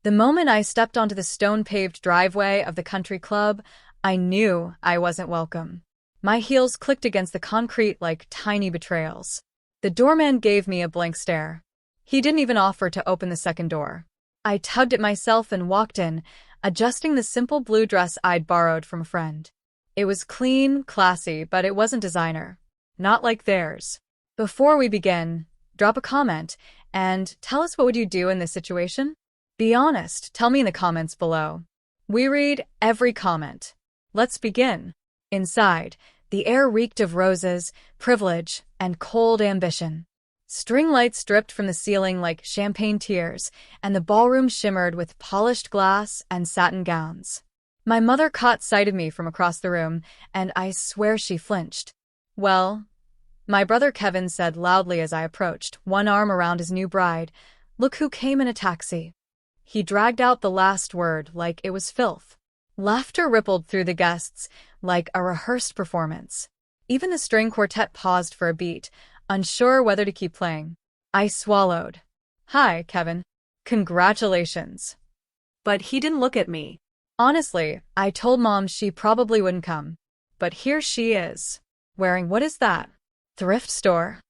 The moment I stepped onto the stone-paved driveway of the country club, I knew I wasn't welcome. My heels clicked against the concrete like tiny betrayals. The doorman gave me a blank stare. He didn't even offer to open the second door. I tugged at myself and walked in, adjusting the simple blue dress I'd borrowed from a friend. It was clean, classy, but it wasn't designer. Not like theirs. Before we begin, drop a comment and tell us what would you do in this situation? Be honest, tell me in the comments below. We read every comment. Let's begin. Inside, the air reeked of roses, privilege, and cold ambition. String lights dripped from the ceiling like champagne tears, and the ballroom shimmered with polished glass and satin gowns. My mother caught sight of me from across the room, and I swear she flinched. "Well," my brother Kevin said loudly as I approached, one arm around his new bride, "look who came in a taxi." He dragged out the last word like it was filth. Laughter rippled through the guests like a rehearsed performance. Even the string quartet paused for a beat, unsure whether to keep playing. I swallowed. "Hi, Kevin. Congratulations." But he didn't look at me. Honestly, I told Mom she probably wouldn't come. But here she is. Wearing what is that? Thrift store?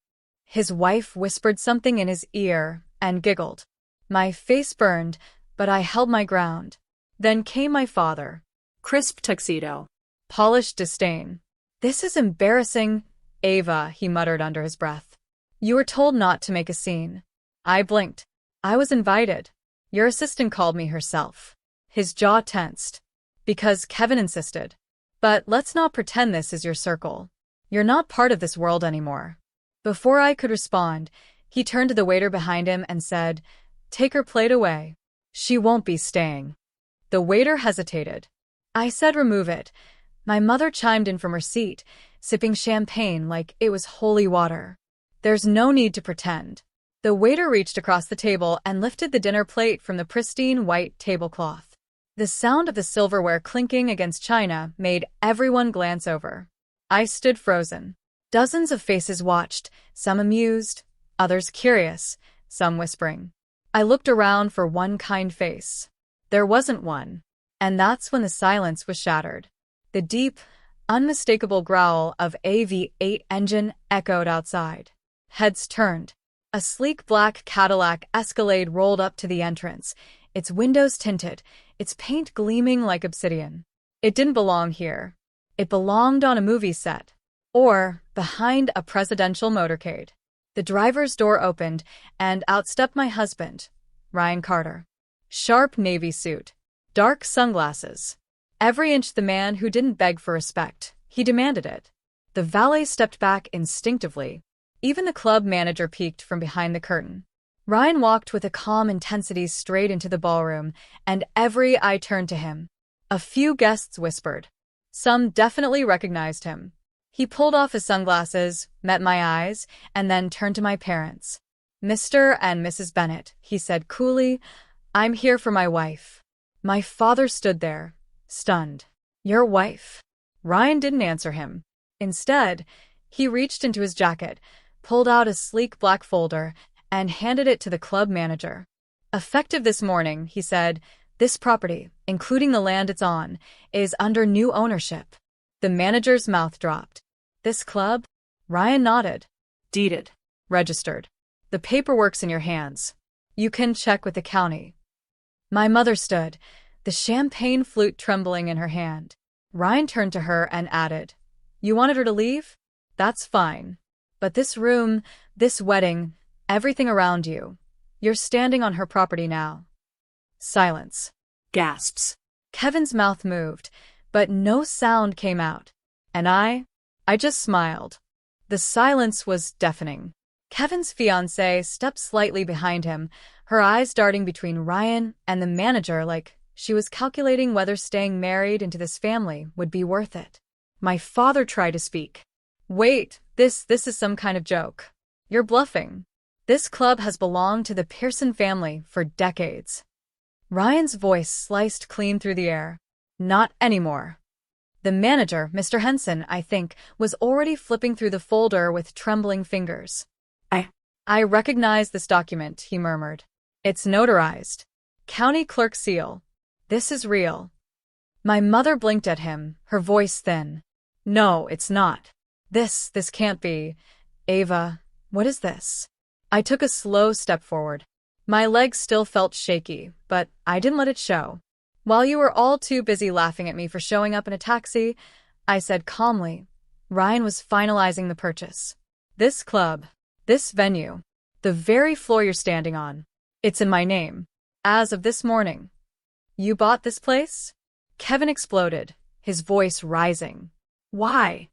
His wife whispered something in his ear and giggled. My face burned, but I held my ground. Then came my father. Crisp tuxedo. Polished disdain. "This is embarrassing, Ava," he muttered under his breath. "You were told not to make a scene." I blinked. "I was invited. Your assistant called me herself." His jaw tensed. "Because Kevin insisted. But let's not pretend this is your circle. You're not part of this world anymore." Before I could respond, he turned to the waiter behind him and said, "Take her plate away. She won't be staying." The waiter hesitated. I said remove it. My mother chimed in from her seat, sipping champagne like it was holy water. "There's no need to pretend." The waiter reached across the table and lifted the dinner plate from the pristine white tablecloth. The sound of the silverware clinking against china made everyone glance over. I stood frozen. Dozens of faces watched, some amused, others curious, some whispering. I looked around for one kind face. There wasn't one. And that's when the silence was shattered. The deep, unmistakable growl of a V8 engine echoed outside. Heads turned. A sleek black Cadillac Escalade rolled up to the entrance, its windows tinted, its paint gleaming like obsidian. It didn't belong here. It belonged on a movie set. Or behind a presidential motorcade. The driver's door opened, and out stepped my husband, Ryan Carter. Sharp navy suit. Dark sunglasses. Every inch the man who didn't beg for respect. He demanded it. The valet stepped back instinctively. Even the club manager peeked from behind the curtain. Ryan walked with a calm intensity straight into the ballroom, and every eye turned to him. A few guests whispered. Some definitely recognized him. He pulled off his sunglasses, met my eyes, and then turned to my parents. "Mr. and Mrs. Bennett," he said coolly, "I'm here for my wife." My father stood there, stunned. "Your wife?" Ryan didn't answer him. Instead, he reached into his jacket, pulled out a sleek black folder, and handed it to the club manager. "Effective this morning," he said, "this property, including the land it's on, is under new ownership." The manager's mouth dropped. "This club?" Ryan nodded. "Deeded. Registered. The paperwork's in your hands. You can check with the county." My mother stood, the champagne flute trembling in her hand. Ryan turned to her and added, "You wanted her to leave? That's fine. But this room, this wedding, everything around you, you're standing on her property now." Silence. Gasps. Kevin's mouth moved, but no sound came out. And I just smiled. The silence was deafening. Kevin's fiancée stepped slightly behind him, her eyes darting between Ryan and the manager like she was calculating whether staying married into this family would be worth it. My father tried to speak. "Wait, this is some kind of joke. You're bluffing. This club has belonged to the Pearson family for decades." Ryan's voice sliced clean through the air. "Not anymore." The manager, Mr. Henson, I think, was already flipping through the folder with trembling fingers. I recognize this document," he murmured. "It's notarized." County clerk seal. This is real. My mother blinked at him, her voice thin. No, it's not. This can't be. Ava, what is this? I took a slow step forward. My legs still felt shaky, but I didn't let it show. While you were all too busy laughing at me for showing up in a taxi, I said calmly, Ryan was finalizing the purchase. This club, this venue, the very floor you're standing on, it's in my name. As of this morning. You bought this place? Kevin exploded, his voice rising. Why?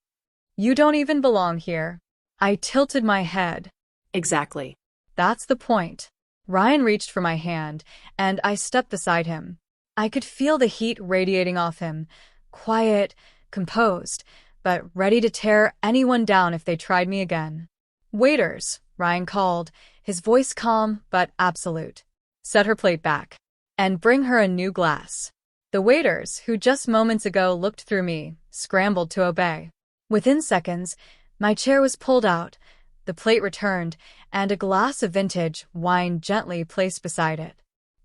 You don't even belong here. I tilted my head. Exactly. That's the point. Ryan reached for my hand, and I stepped beside him. I could feel the heat radiating off him, quiet, composed, but ready to tear anyone down if they tried me again. Waiters, Ryan called, his voice calm but absolute. Set her plate back. And bring her a new glass. The waiters, who just moments ago looked through me, scrambled to obey. Within seconds, my chair was pulled out, the plate returned, and a glass of vintage wine gently placed beside it.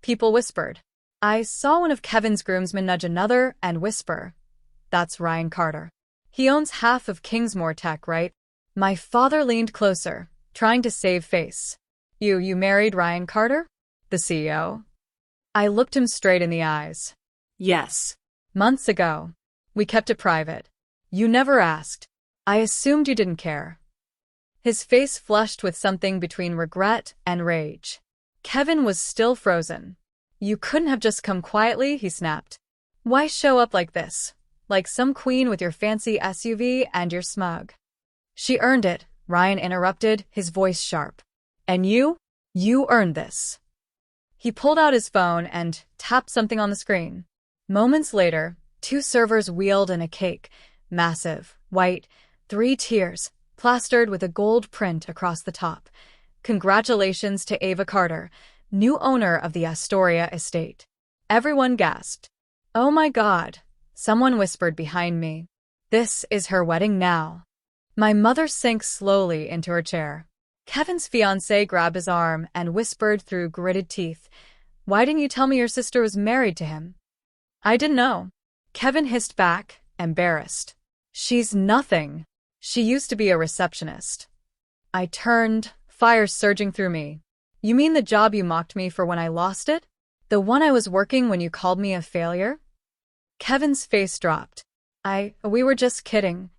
People whispered. I saw one of Kevin's groomsmen nudge another and whisper, That's Ryan Carter. He owns half of Kingsmore Tech, right? My father leaned closer, trying to save face. You married Ryan Carter? The CEO? I looked him straight in the eyes. Yes. Months ago. We kept it private. You never asked. I assumed you didn't care. His face flushed with something between regret and rage. Kevin was still frozen. You couldn't have just come quietly, he snapped. Why show up like this? Like some queen with your fancy SUV and you're smug. She earned it, Ryan interrupted, his voice sharp. And you? You earned this. He pulled out his phone and tapped something on the screen. Moments later, 2 servers wheeled in a cake, massive, white, 3 tiers, plastered with a gold print across the top. Congratulations to Ava Carter, new owner of the Astoria estate. Everyone gasped. Oh my God, someone whispered behind me. This is her wedding now. My mother sank slowly into her chair. Kevin's fiancée grabbed his arm and whispered through gritted teeth, Why didn't you tell me your sister was married to him? I didn't know. Kevin hissed back, embarrassed. She's nothing. She used to be a receptionist. I turned, fire surging through me. You mean the job you mocked me for when I lost it? The one I was working when you called me a failure? Kevin's face dropped. We were just kidding.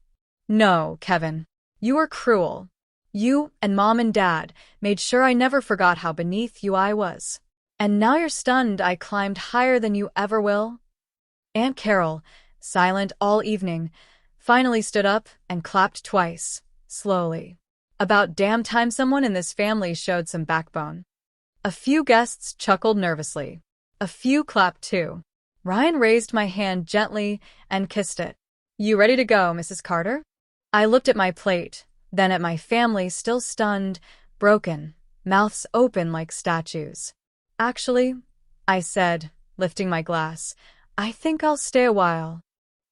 No, Kevin. You were cruel. You and Mom and Dad made sure I never forgot how beneath you I was. And now you're stunned I climbed higher than you ever will? Aunt Carol, silent all evening, finally stood up and clapped twice, slowly. About damn time someone in this family showed some backbone. A few guests chuckled nervously. A few clapped too. Ryan raised my hand gently and kissed it. You ready to go, Mrs. Carter? I looked at my plate, then at my family still stunned, broken, mouths open like statues. Actually, I said, lifting my glass, I think I'll stay a while.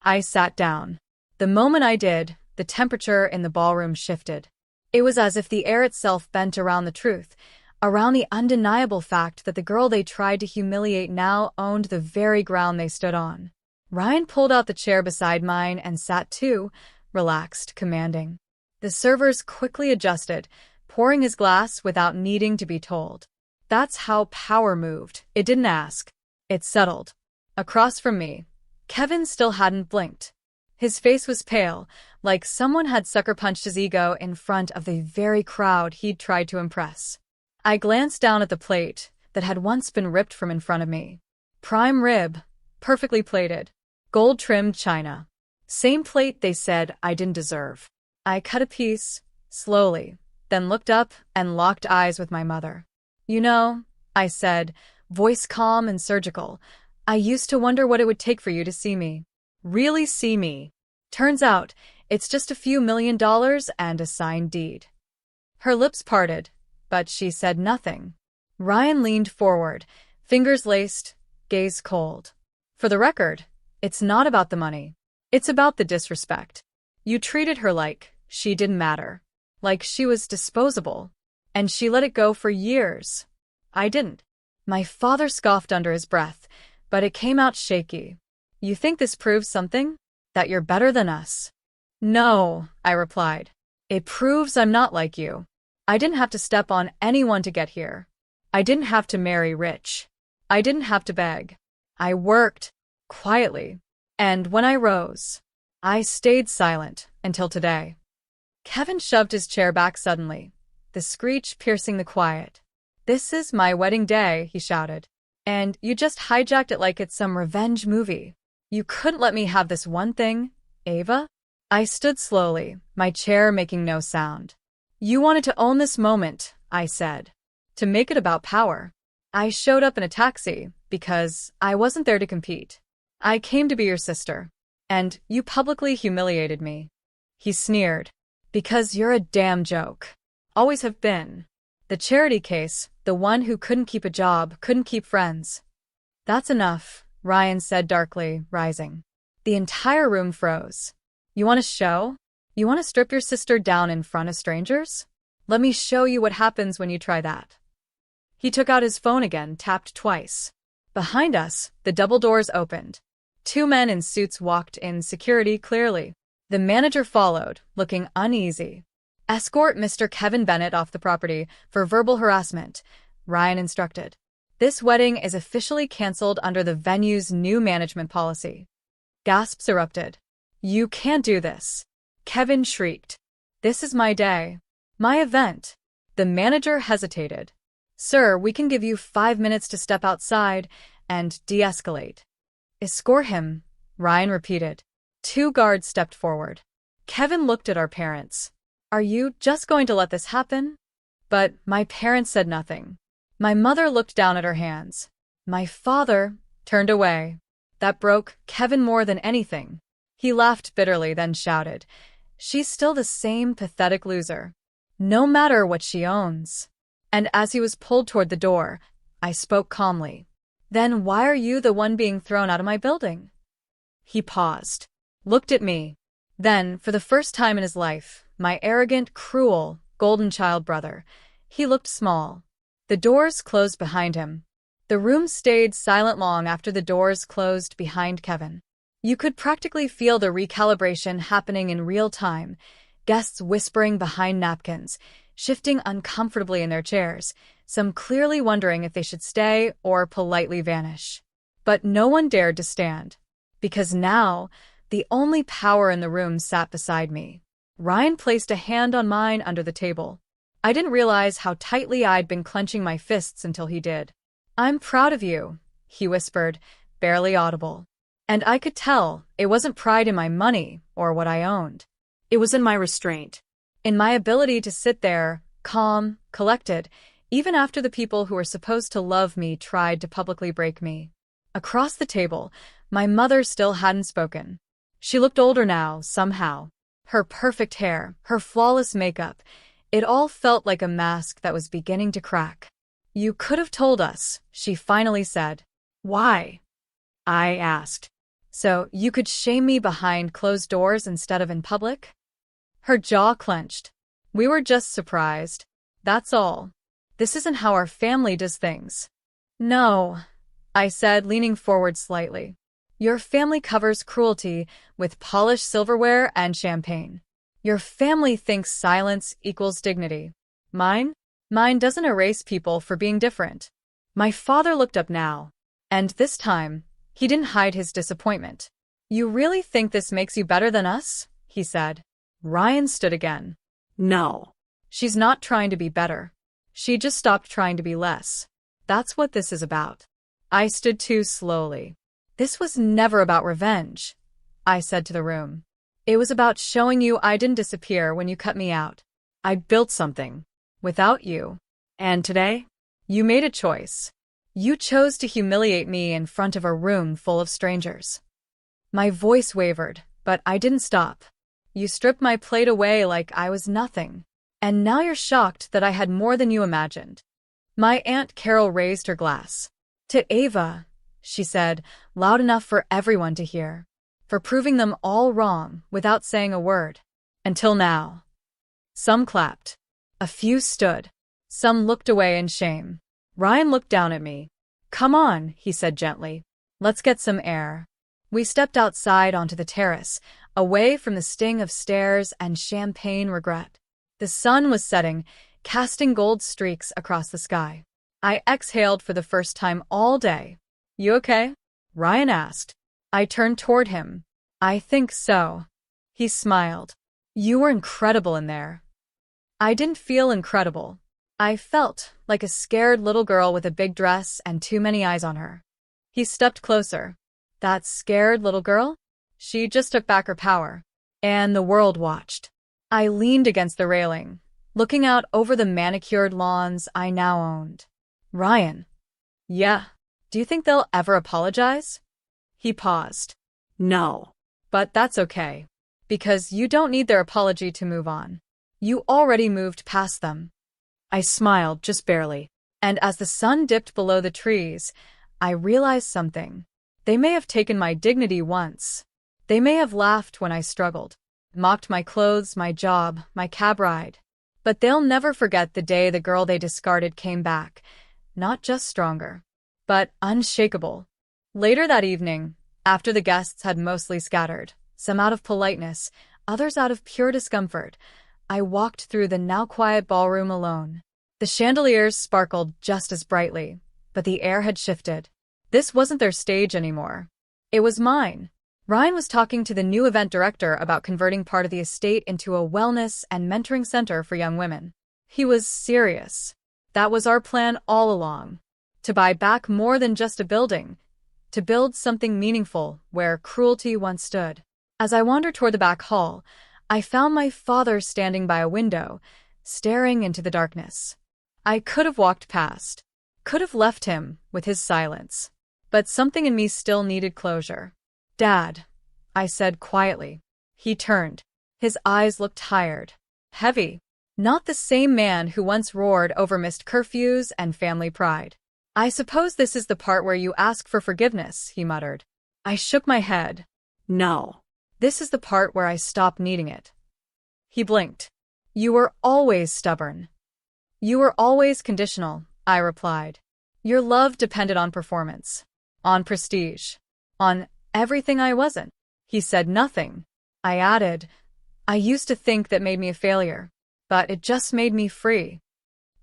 I sat down. The moment I did, the temperature in the ballroom shifted. It was as if the air itself bent around the truth, around the undeniable fact that the girl they tried to humiliate now owned the very ground they stood on. Ryan pulled out the chair beside mine and sat too, relaxed, commanding. The servers quickly adjusted, pouring his glass without needing to be told. That's how power moved. It didn't ask. It settled. Across from me, Kevin still hadn't blinked. His face was pale, like someone had sucker-punched his ego in front of the very crowd he'd tried to impress. I glanced down at the plate that had once been ripped from in front of me. Prime rib, perfectly plated, gold-trimmed china. Same plate they said I didn't deserve. I cut a piece, slowly, then looked up and locked eyes with my mother. You know, I said, voice calm and surgical, I used to wonder what it would take for you to see me. Really see me. Turns out, it's just a few $1 million and a signed deed. Her lips parted, but she said nothing. Ryan leaned forward, fingers laced, gaze cold. For the record, it's not about the money. It's about the disrespect. You treated her like she didn't matter. Like she was disposable. And she let it go for years. I didn't. My father scoffed under his breath, but it came out shaky. You think this proves something? That you're better than us? No, I replied. It proves I'm not like you. I didn't have to step on anyone to get here. I didn't have to marry rich. I didn't have to beg. I worked, quietly. And when I rose, I stayed silent until today. Kevin shoved his chair back suddenly, the screech piercing the quiet. This is my wedding day, he shouted. And you just hijacked it like it's some revenge movie. You couldn't let me have this one thing, Ava? I stood slowly, my chair making no sound. You wanted to own this moment, I said. To make it about power. I showed up in a taxi because I wasn't there to compete. I came to be your sister. And you publicly humiliated me. He sneered. Because you're a damn joke. Always have been. The charity case, the one who couldn't keep a job, couldn't keep friends. That's enough, Ryan said darkly, rising. The entire room froze. You want a show? You want to strip your sister down in front of strangers? Let me show you what happens when you try that. He took out his phone again, tapped twice. Behind us, the double doors opened. 2 men in suits walked in, security clearly. The manager followed, looking uneasy. Escort Mr. Kevin Bennett off the property for verbal harassment, Ryan instructed. This wedding is officially canceled under the venue's new management policy. Gasps erupted. You can't do this. Kevin shrieked. This is my day. My event. The manager hesitated. Sir, we can give you 5 minutes to step outside and de-escalate. Escort him, Ryan repeated. 2 guards stepped forward. Kevin looked at our parents. Are you just going to let this happen? But my parents said nothing. My mother looked down at her hands. My father turned away. That broke Kevin more than anything. He laughed bitterly, then shouted, She's still the same pathetic loser. No matter what she owns. And as he was pulled toward the door, I spoke calmly. Then why are you the one being thrown out of my building? He paused, looked at me. Then, for the first time in his life, my arrogant, cruel, golden child brother, he looked small. The doors closed behind him. The room stayed silent long after the doors closed behind Kevin. You could practically feel the recalibration happening in real time, guests whispering behind napkins, shifting uncomfortably in their chairs, some clearly wondering if they should stay or politely vanish. But no one dared to stand, because now the only power in the room sat beside me. Ryan placed a hand on mine under the table. I didn't realize how tightly I'd been clenching my fists until he did. I'm proud of you, he whispered, barely audible. And I could tell it wasn't pride in my money or what I owned. It was in my restraint. In my ability to sit there, calm, collected, even after the people who were supposed to love me tried to publicly break me. Across the table, my mother still hadn't spoken. She looked older now, somehow. Her perfect hair, her flawless makeup, it all felt like a mask that was beginning to crack. You could have told us, she finally said. Why? I asked. So you could shame me behind closed doors instead of in public? Her jaw clenched. We were just surprised. That's all. This isn't how our family does things. No, I said, leaning forward slightly. Your family covers cruelty with polished silverware and champagne. Your family thinks silence equals dignity. Mine doesn't erase people for being different. My father looked up now, and this time, he didn't hide his disappointment. You really think this makes you better than us? He said. Ryan stood again. No. She's not trying to be better. She just stopped trying to be less. That's what this is about. I stood too slowly. This was never about revenge, I said to the room. It was about showing you I didn't disappear when you cut me out. I built something. Without you. And today, you made a choice. You chose to humiliate me in front of a room full of strangers. My voice wavered, but I didn't stop. You stripped my plate away like I was nothing. And now you're shocked that I had more than you imagined. My Aunt Carol raised her glass. To Ava, she said, loud enough for everyone to hear. For proving them all wrong without saying a word. Until now. Some clapped. A few stood. Some looked away in shame. Ryan looked down at me. Come on, he said gently. Let's get some air. We stepped outside onto the terrace, away from the sting of stairs and champagne regret. The sun was setting, casting gold streaks across the sky. I exhaled for the first time all day. You okay? Ryan asked. I turned toward him. I think so. He smiled. You were incredible in there. I didn't feel incredible. I felt like a scared little girl with a big dress and too many eyes on her. He stepped closer. That scared little girl? She just took back her power. And the world watched. I leaned against the railing, looking out over the manicured lawns I now owned. Ryan. Yeah. Do you think they'll ever apologize? He paused. No. But that's okay. Because you don't need their apology to move on. You already moved past them. I smiled, just barely. And as the sun dipped below the trees, I realized something. They may have taken my dignity once. They may have laughed when I struggled, mocked my clothes, my job, my cab ride. But they'll never forget the day the girl they discarded came back, not just stronger, but unshakable. Later that evening, after the guests had mostly scattered, some out of politeness, others out of pure discomfort, I walked through the now quiet ballroom alone. The chandeliers sparkled just as brightly, but the air had shifted. This wasn't their stage anymore. It was mine. Ryan was talking to the new event director about converting part of the estate into a wellness and mentoring center for young women. He was serious. That was our plan all along. To buy back more than just a building. To build something meaningful where cruelty once stood. As I wandered toward the back hall, I found my father standing by a window, staring into the darkness. I could have walked past. Could have left him with his silence. But something in me still needed closure. Dad, I said quietly. He turned. His eyes looked tired. Heavy. Not the same man who once roared over missed curfews and family pride. I suppose this is the part where you ask for forgiveness, he muttered. I shook my head. No. This is the part where I stop needing it. He blinked. You were always stubborn. You were always conditional, I replied. Your love depended on performance. On prestige. On everything I wasn't. He said nothing. I added, I used to think that made me a failure, but it just made me free.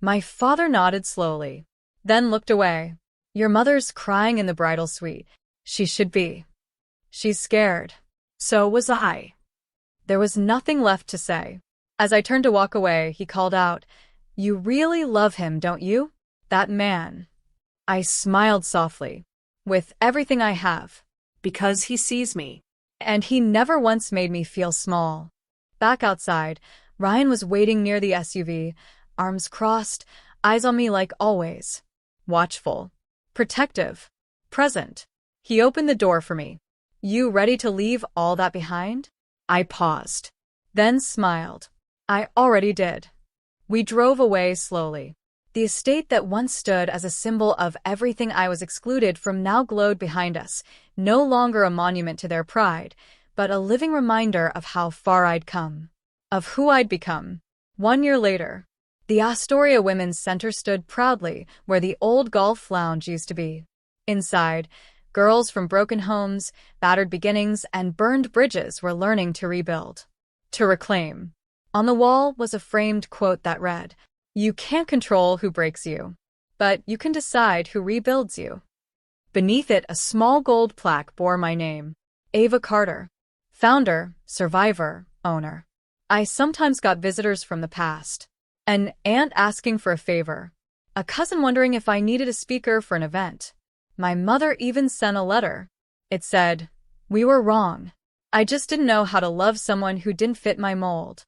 My father nodded slowly, then looked away. Your mother's crying in the bridal suite. She should be. She's scared. So was I. There was nothing left to say. As I turned to walk away, he called out, You really love him, don't you? That man. I smiled softly. With everything I have. Because he sees me. And he never once made me feel small. Back outside, Ryan was waiting near the SUV, arms crossed, eyes on me like always. Watchful. Protective. Present. He opened the door for me. You ready to leave all that behind? I paused. Then smiled. I already did. We drove away slowly. The estate that once stood as a symbol of everything I was excluded from now glowed behind us, no longer a monument to their pride, but a living reminder of how far I'd come. Of who I'd become. 1 year later, the Astoria Women's Center stood proudly where the old golf lounge used to be. Inside, girls from broken homes, battered beginnings, and burned bridges were learning to rebuild. To reclaim. On the wall was a framed quote that read, You can't control who breaks you, but you can decide who rebuilds you. Beneath it, a small gold plaque bore my name, Ava Carter. Founder, survivor, owner. I sometimes got visitors from the past. An aunt asking for a favor. A cousin wondering if I needed a speaker for an event. My mother even sent a letter. It said, We were wrong. I just didn't know how to love someone who didn't fit my mold.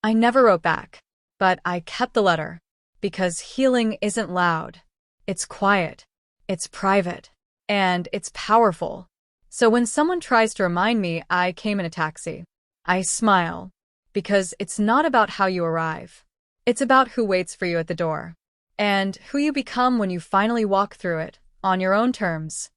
I never wrote back, but I kept the letter. Because healing isn't loud. It's quiet. It's private. And it's powerful. So when someone tries to remind me I came in a taxi, I smile. Because it's not about how you arrive. It's about who waits for you at the door. And who you become when you finally walk through it, on your own terms.